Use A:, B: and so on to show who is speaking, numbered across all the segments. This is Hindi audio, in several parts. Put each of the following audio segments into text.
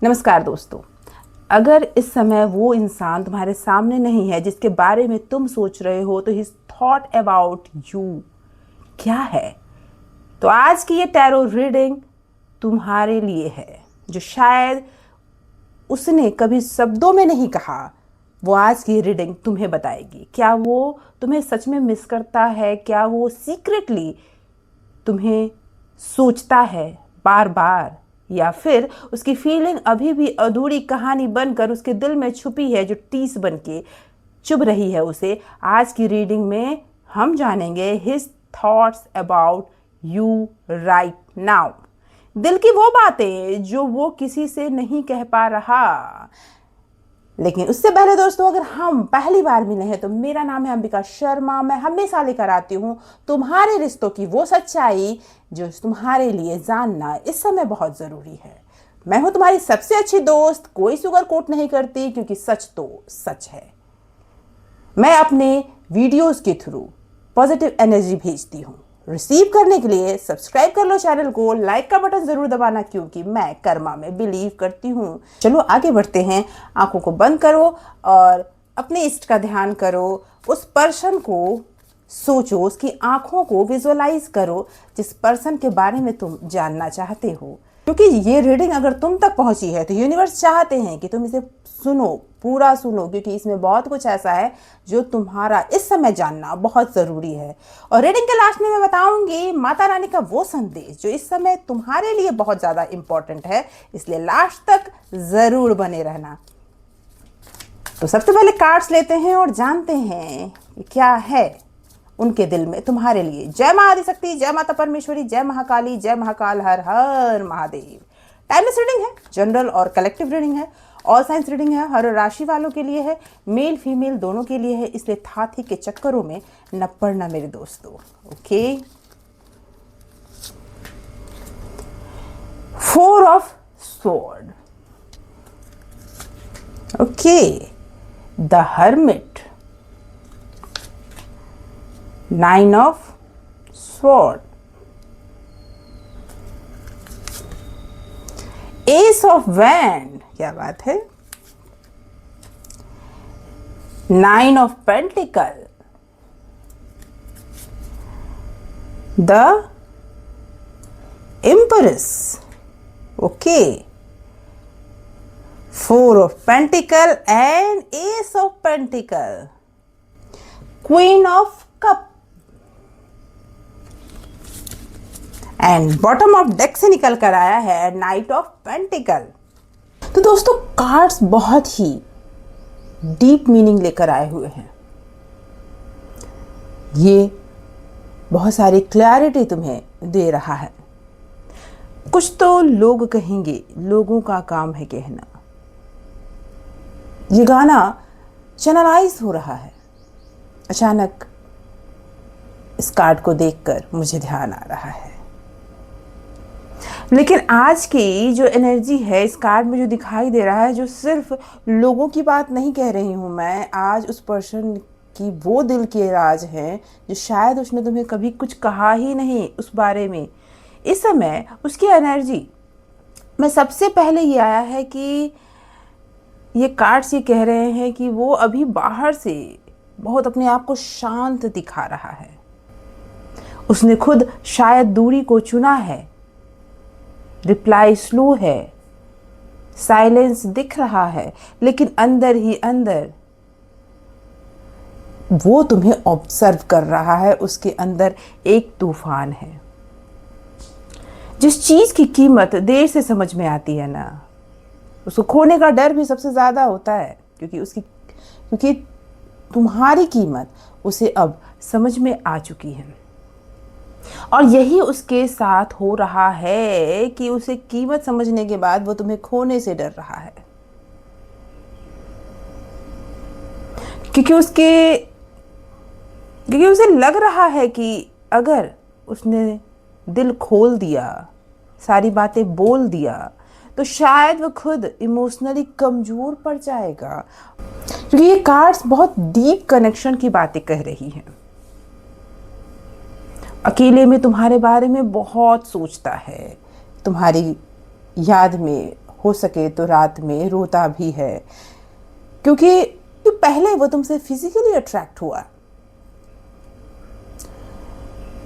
A: नमस्कार दोस्तों। अगर इस समय वो इंसान तुम्हारे सामने नहीं है जिसके बारे में तुम सोच रहे हो, तो हिज थॉट अबाउट यू क्या है? तो आज की ये टैरो रीडिंग तुम्हारे लिए है। जो शायद उसने कभी शब्दों में नहीं कहा, वो आज की रीडिंग तुम्हें बताएगी। क्या वो तुम्हें सच में मिस करता है? क्या वो सीक्रेटली तुम्हें सोचता है बार बार? या फिर उसकी फीलिंग अभी भी अधूरी कहानी बनकर उसके दिल में छुपी है, जो टीस बन के चुभ रही है उसे? आज की रीडिंग में हम जानेंगे his thoughts about you right now. दिल की वो बातें जो वो किसी से नहीं कह पा रहा। लेकिन उससे पहले दोस्तों, अगर हम पहली बार मिले हैं तो मेरा नाम है अंबिका शर्मा। मैं हमेशा लेकर आती हूँ तुम्हारे रिश्तों की वो सच्चाई जो तुम्हारे लिए जानना इस समय बहुत ज़रूरी है। मैं हूँ तुम्हारी सबसे अच्छी दोस्त, कोई सुगर कोट नहीं करती, क्योंकि सच तो सच है। मैं अपने वीडियोस के थ्रू पॉजिटिव एनर्जी भेजती हूँ। रिसीव करने के लिए सब्सक्राइब कर लो चैनल को, लाइक का बटन जरूर दबाना, क्योंकि मैं कर्मा में बिलीव करती हूँ। चलो आगे बढ़ते हैं। आंखों को बंद करो और अपने इष्ट का ध्यान करो। उस पर्सन को सोचो, उसकी आंखों को विजुअलाइज करो जिस पर्सन के बारे में तुम जानना चाहते हो। क्योंकि ये रीडिंग अगर तुम तक पहुंची है तो यूनिवर्स चाहते हैं कि तुम इसे सुनो, पूरा सुनो, क्योंकि इसमें बहुत कुछ ऐसा है जो तुम्हारा इस समय जानना बहुत ज़रूरी है। और रीडिंग के लास्ट में मैं बताऊंगी माता रानी का वो संदेश जो इस समय तुम्हारे लिए बहुत ज़्यादा इम्पोर्टेंट है, इसलिए लास्ट तक ज़रूर बने रहना। तो सबसे पहले कार्ड्स लेते हैं और जानते हैं कि क्या है उनके दिल में तुम्हारे लिए। जय मां आदिशक्ति, जय माता परमेश्वरी, जय महाकाली, जय महाकाल, हर हर महादेव। टाइमलेस रीडिंग है, जनरल और कलेक्टिव रीडिंग है, ऑल साइंस रीडिंग है, हर राशि वालों के लिए है, मेल फीमेल दोनों के लिए है, इसलिए थाथी के चक्करों में न पड़ना मेरे दोस्तों। Okay, 4 of sword, okay, the hermit, 9 of sword, S of wand, क्या बात है, 9 of pentacle, the empress, okay, 4 of pentacle and S of pentacle, queen of cup and bottom of deck से निकल कर आया है नाइट ऑफ पेंटिकल। तो दोस्तों, कार्ड्स बहुत ही डीप मीनिंग लेकर आए हुए हैं। ये बहुत सारी क्लैरिटी तुम्हें दे रहा है। कुछ तो लोग कहेंगे, लोगों का काम है कहना। ये गाना चैनलाइज हो रहा है। अचानक इस कार्ड को देखकर मुझे ध्यान आ रहा है। लेकिन आज की जो एनर्जी है इस कार्ड में जो दिखाई दे रहा है, जो सिर्फ लोगों की बात नहीं कह रही हूँ मैं, आज उस पर्सन की वो दिल के राज हैं जो शायद उसने तुम्हें कभी कुछ कहा ही नहीं उस बारे में। इस समय उसकी एनर्जी में सबसे पहले ये आया है कि ये कार्ड्स ये कह रहे हैं कि वो अभी बाहर से बहुत अपने आप को शांत दिखा रहा है। उसने खुद शायद दूरी को चुना है। रिप्लाई स्लो है, साइलेंस दिख रहा है, लेकिन अंदर ही अंदर वो तुम्हें ऑब्जर्व कर रहा है। उसके अंदर एक तूफान है। जिस चीज की कीमत देर से समझ में आती है ना, उसको खोने का डर भी सबसे ज्यादा होता है, क्योंकि तुम्हारी कीमत उसे अब समझ में आ चुकी है। और यही उसके साथ हो रहा है कि उसे कीमत समझने के बाद वो तुम्हें खोने से डर रहा है। क्योंकि उसे लग रहा है कि अगर उसने दिल खोल दिया, सारी बातें बोल दिया, तो शायद वो खुद इमोशनली कमजोर पड़ जाएगा। क्योंकि ये कार्ड्स बहुत डीप कनेक्शन की बातें कह रही हैं। अकेले में तुम्हारे बारे में बहुत सोचता है, तुम्हारी याद में हो सके तो रात में रोता भी है, क्योंकि पहले वो तुमसे फिजिकली अट्रैक्ट हुआ।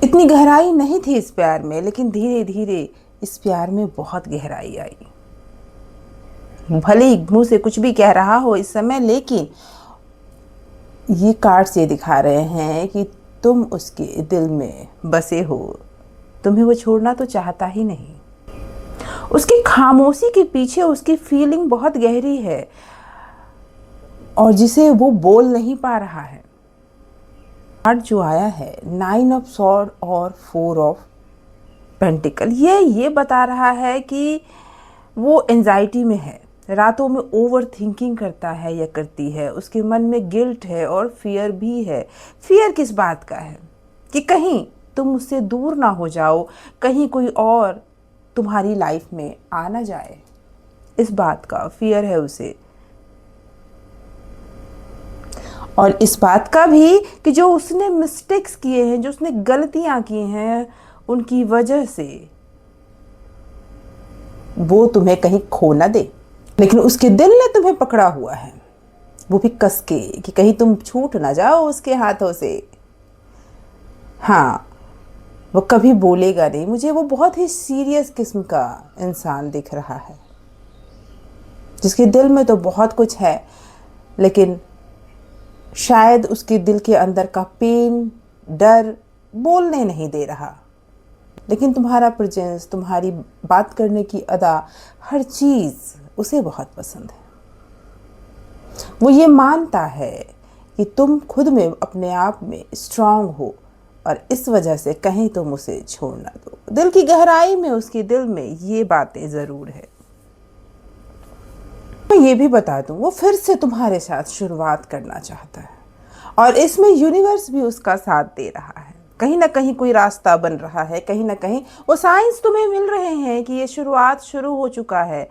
A: इतनी गहराई नहीं थी इस प्यार में, लेकिन धीरे धीरे इस प्यार में बहुत गहराई आई। भले ही मुंह से कुछ भी कह रहा हो इस समय, लेकिन ये कार्ड्स ये दिखा रहे हैं कि तुम उसके दिल में बसे हो। तुम्हें वो छोड़ना तो चाहता ही नहीं। उसकी खामोशी के पीछे उसकी फीलिंग बहुत गहरी है, और जिसे वो बोल नहीं पा रहा है। कार्ड जो आया है 9 ऑफ सॉर्ड और 4 ऑफ पेंटिकल, ये बता रहा है कि वो एंजाइटी में है, रातों में ओवर थिंकिंग करता है या करती है। उसके मन में गिल्ट है और फियर भी है। फियर किस बात का है? कि कहीं तुम उससे दूर ना हो जाओ, कहीं कोई और तुम्हारी लाइफ में आ ना जाए, इस बात का फियर है उसे। और इस बात का भी कि जो उसने मिस्टेक्स किए हैं, जो उसने गलतियां की हैं, उनकी वजह से वो तुम्हें कहीं खो ना दे। लेकिन उसके दिल ने तुम्हें पकड़ा हुआ है, वो भी कस के, कि कहीं तुम छूट ना जाओ उसके हाथों से। हाँ, वो कभी बोलेगा नहीं। मुझे वो बहुत ही सीरियस किस्म का इंसान दिख रहा है, जिसके दिल में तो बहुत कुछ है, लेकिन शायद उसके दिल के अंदर का पेन, डर बोलने नहीं दे रहा। लेकिन तुम्हारा प्रेजेंस, तुम्हारी बात करने की अदा, हर चीज़ उसे बहुत पसंद है। वो ये मानता है कि तुम खुद में, अपने आप में स्ट्रांग हो, और इस वजह से कहीं तुम उसे छोड़ ना दो। दिल की गहराई में, उसके दिल में ये बातें ज़रूर है। मैं ये भी बता दूं, वो फिर से तुम्हारे साथ शुरुआत करना चाहता है, और इसमें यूनिवर्स भी उसका साथ दे रहा है। कहीं ना कहीं कोई रास्ता बन रहा है, कहीं ना कहीं वो साइंस तुम्हें मिल रहे हैं कि ये शुरुआत शुरू हो चुका है।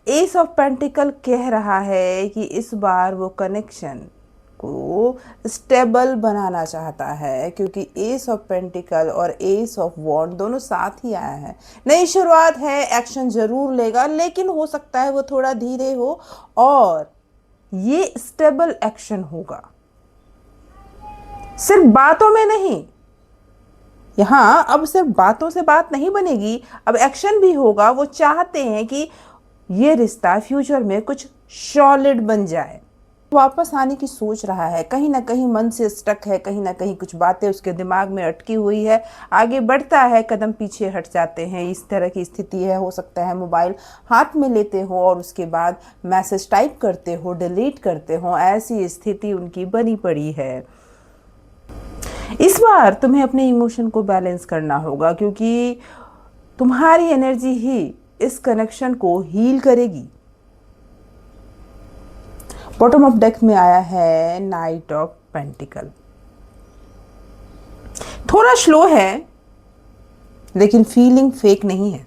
A: एस ऑफ पेंटिकल कह रहा है कि इस बार वो कनेक्शन को स्टेबल बनाना चाहता है, क्योंकि एस ऑफ पेंटिकल और एस ऑफ वॉन्ड दोनों साथ ही आया है। नई शुरुआत है, एक्शन जरूर लेगा, लेकिन हो सकता है वो थोड़ा धीरे हो, और ये स्टेबल एक्शन होगा, सिर्फ बातों में नहीं। यहाँ अब सिर्फ बातों से बात नहीं बनेगी, अब एक्शन भी होगा। वो चाहते हैं कि ये रिश्ता फ्यूचर में कुछ सॉलिड बन जाए। वापस आने की सोच रहा है, कहीं ना कहीं मन से स्टक है, कहीं ना कहीं कुछ बातें उसके दिमाग में अटकी हुई है। आगे बढ़ता है, कदम पीछे हट जाते हैं, इस तरह की स्थिति है। हो सकता है मोबाइल हाथ में लेते हो और उसके बाद मैसेज टाइप करते हो, डिलीट करते हो, ऐसी स्थिति उनकी बनी पड़ी है। इस बार तुम्हें अपने इमोशन को बैलेंस करना होगा, क्योंकि तुम्हारी एनर्जी ही इस कनेक्शन को हील करेगी। बॉटम ऑफ डेक में आया है नाइट ऑफ पेंटिकल। थोड़ा स्लो है, लेकिन फीलिंग फेक नहीं है,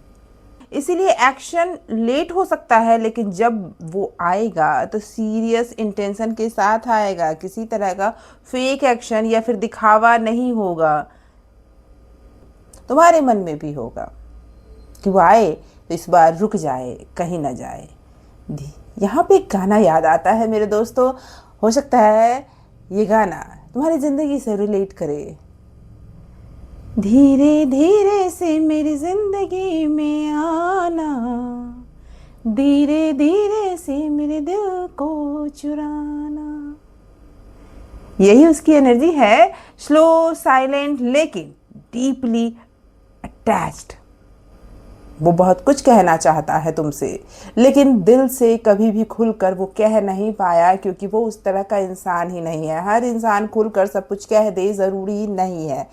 A: इसीलिए एक्शन लेट हो सकता है, लेकिन जब वो आएगा तो सीरियस इंटेंशन के साथ आएगा। किसी तरह का फेक एक्शन या फिर दिखावा नहीं होगा। तुम्हारे मन में भी होगा कि वो आए तो इस बार रुक जाए, कहीं ना जाए। यहाँ पे एक गाना याद आता है मेरे दोस्तों, हो सकता है ये गाना तुम्हारी जिंदगी से रिलेट करे। धीरे धीरे से मेरी जिंदगी में आना, धीरे धीरे से मेरे दिल को चुराना। यही उसकी एनर्जी है, स्लो, साइलेंट, लेकिन डीपली अटैच्ड। वो बहुत कुछ कहना चाहता है तुमसे, लेकिन दिल से कभी भी खुलकर वो कह नहीं पाया, क्योंकि वो उस तरह का इंसान ही नहीं है। हर इंसान खुलकर सब कुछ कह दे ज़रूरी नहीं है।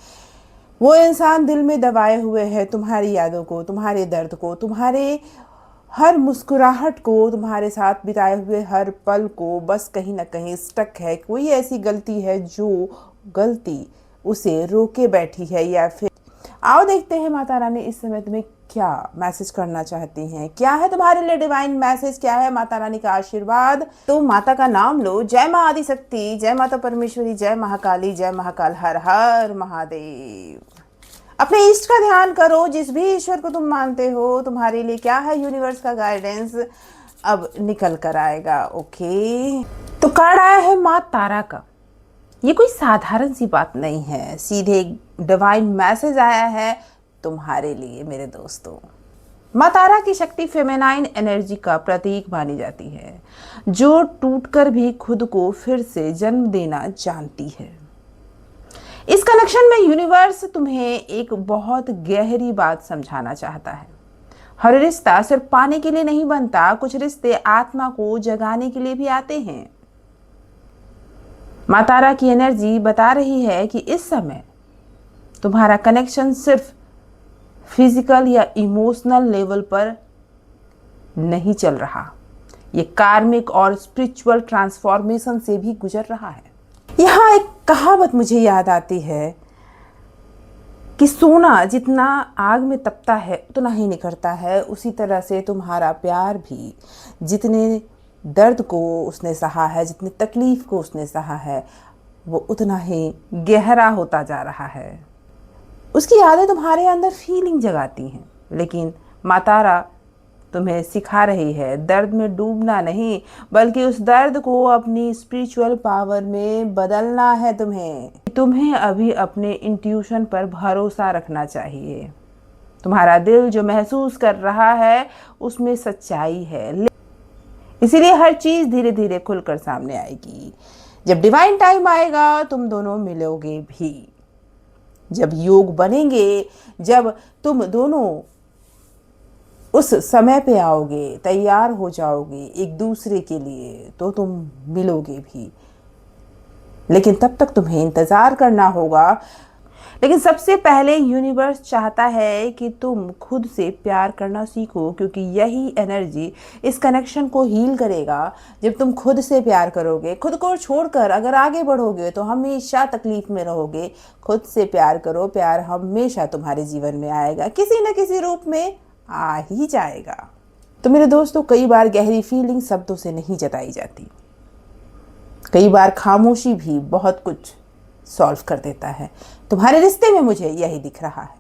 A: वो इंसान दिल में दबाए हुए है तुम्हारी यादों को, तुम्हारे दर्द को, तुम्हारे हर मुस्कुराहट को, तुम्हारे साथ बिताए हुए हर पल को। बस कहीं ना कहीं स्टक है, कोई ऐसी गलती है जो गलती उसे रोके बैठी है। या फिर आओ देखते हैं माता रानी इस समय तुम्हें क्या मैसेज करना चाहती हैं। क्या है तुम्हारे लिए डिवाइन मैसेज, क्या है माता रानी का आशीर्वाद। तो माता का नाम लो। जय मां आदिशक्ति, जय माता परमेश्वरी, जय महाकाली, जय महाकाल, हर हर महादेव। अपने इष्ट का ध्यान करो, जिस भी ईश्वर को तुम मानते हो, तुम्हारे लिए क्या है यूनिवर्स का गाइडेंस अब निकल कर आएगा। ओके, तो कार्ड आया है माँ तारा का। ये कोई साधारण सी बात नहीं है, सीधे डिवाइन मैसेज आया है तुम्हारे लिए मेरे दोस्तों। माँ तारा की शक्ति फेमिनाइन एनर्जी का प्रतीक मानी जाती है, जो टूटकर भी खुद को फिर से जन्म देना जानती है। इस कनेक्शन में यूनिवर्स तुम्हें एक बहुत गहरी बात समझाना चाहता है। हर रिश्ता सिर्फ पाने के लिए नहीं बनता, कुछ रिश्ते आत्मा को जगाने के लिए भी आते हैं। माँ तारा की एनर्जी बता रही है कि इस समय तुम्हारा कनेक्शन सिर्फ फिजिकल या इमोशनल लेवल पर नहीं चल रहा, ये कार्मिक और स्पिरिचुअल ट्रांसफॉर्मेशन से भी गुजर रहा है। यहाँ एक कहावत मुझे याद आती है कि सोना जितना आग में तपता है उतना ही निखरता है, उसी तरह से तुम्हारा प्यार भी जितने दर्द को उसने सहा है, जितनी तकलीफ को उसने सहा है, वो उतना ही गहरा होता जा रहा है। उसकी यादें तुम्हारे अंदर फीलिंग जगाती हैं, लेकिन माँ तारा तुम्हें सिखा रही है दर्द में डूबना नहीं, बल्कि उस दर्द को अपनी स्पिरिचुअल पावर में बदलना है। तुम्हें अभी अपने इंट्यूशन पर भरोसा रखना चाहिए। तुम्हारा दिल जो महसूस कर रहा है उसमें सच्चाई है, इसीलिए हर चीज धीरे धीरे खुलकर सामने आएगी। जब डिवाइन टाइम आएगा तुम दोनों मिलोगे भी, जब योग बनेंगे, जब तुम दोनों उस समय पे आओगे, तैयार हो जाओगे एक दूसरे के लिए, तो तुम मिलोगे भी। लेकिन तब तक तुम्हें इंतजार करना होगा। लेकिन सबसे पहले यूनिवर्स चाहता है कि तुम खुद से प्यार करना सीखो, क्योंकि यही एनर्जी इस कनेक्शन को हील करेगा। जब तुम खुद से प्यार करोगे, खुद को छोड़कर अगर आगे बढ़ोगे तो हमेशा तकलीफ में रहोगे। खुद से प्यार करो, प्यार हमेशा तुम्हारे जीवन में आएगा, किसी न किसी रूप में आ ही जाएगा। तो मेरे दोस्तों, कई बार गहरी फीलिंग शब्दों से नहीं जताई जाती, कई बार खामोशी भी बहुत कुछ सॉल्व कर देता है। तुम्हारे रिश्ते में मुझे यही दिख रहा है।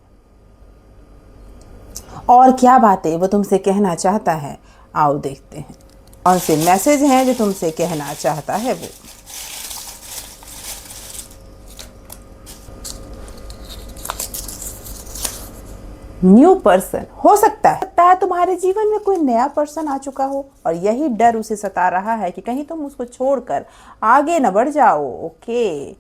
A: और क्या बातें वो तुमसे कहना चाहता है, आओ देखते हैं कौन से मैसेज हैं जो तुमसे कहना चाहता है वो। न्यू पर्सन हो सकता है तुम्हारे जीवन में कोई नया पर्सन आ चुका हो और यही डर उसे सता रहा है कि कहीं तुम उसको छोड़कर आगे न बढ़ जाओ। ओके,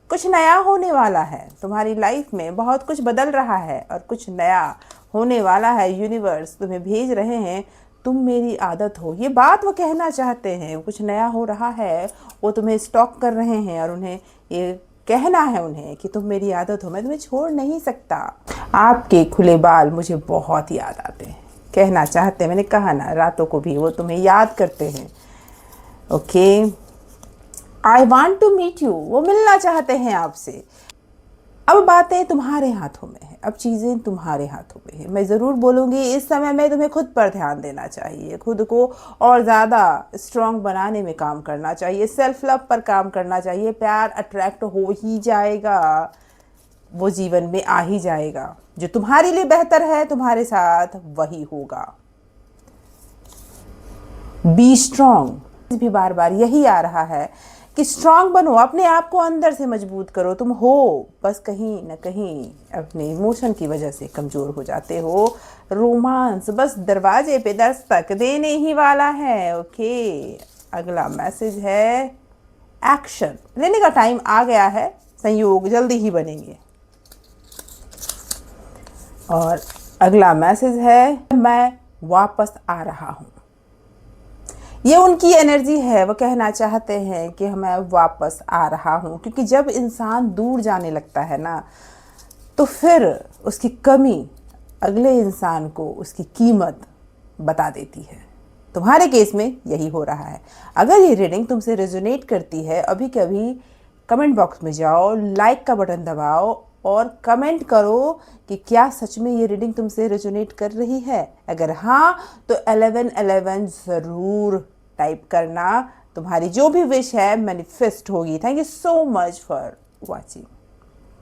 A: कुछ नया होने वाला है तुम्हारी लाइफ में, बहुत कुछ बदल रहा है और कुछ नया होने वाला है। यूनिवर्स तुम्हें भेज रहे हैं, तुम मेरी आदत हो, ये बात वो कहना चाहते हैं। कुछ नया हो रहा है, वो तुम्हें स्टॉक कर रहे हैं और उन्हें ये कहना है उन्हें कि तुम मेरी आदत हो, मैं तुम्हें छोड़ नहीं सकता। आपके खुले बाल मुझे बहुत याद आते हैं, कहना चाहते हैं, मैंने कहा ना, रातों को भी वो तुम्हें याद करते हैं। Okay, I want to meet you, वो मिलना चाहते हैं आपसे। अब बातें तुम्हारे हाथों में है, अब चीज़ें तुम्हारे हाथों में है। मैं ज़रूर बोलूँगी इस समय में तुम्हें खुद पर ध्यान देना चाहिए, खुद को और ज़्यादा स्ट्रॉन्ग बनाने में काम करना चाहिए, सेल्फ लव पर काम करना चाहिए। प्यार अट्रैक्ट हो ही जाएगा, वो जीवन में आ ही जाएगा। जो तुम्हारे लिए बेहतर है तुम्हारे साथ वही होगा। बी स्ट्रॉन्ग भी बार बार यही आ रहा है कि स्ट्रांग बनो, अपने आप को अंदर से मजबूत करो। तुम हो बस कहीं न कहीं अपने इमोशन की वजह से कमज़ोर हो जाते हो। रोमांस बस दरवाजे पे दस्तक देने ही वाला है। ओके, अगला मैसेज है एक्शन लेने का टाइम आ गया है, संयोग जल्दी ही बनेंगे। और अगला मैसेज है मैं वापस आ रहा हूँ। ये उनकी एनर्जी है, वो कहना चाहते हैं कि मैं वापस आ रहा हूँ, क्योंकि जब इंसान दूर जाने लगता है ना, तो फिर उसकी कमी अगले इंसान को उसकी कीमत बता देती है। तुम्हारे केस में यही हो रहा है। अगर ये रीडिंग तुमसे रेजोनेट करती है, अभी कभी कमेंट बॉक्स में जाओ, लाइक का बटन दबाओ और कमेंट करो कि क्या सच में ये रीडिंग तुमसे रेजोनेट कर रही है। अगर हाँ, तो 1111 ज़रूर टाइप करना। तुम्हारी जो भी विश है मैनिफेस्ट होगी। Thank you so much for watching.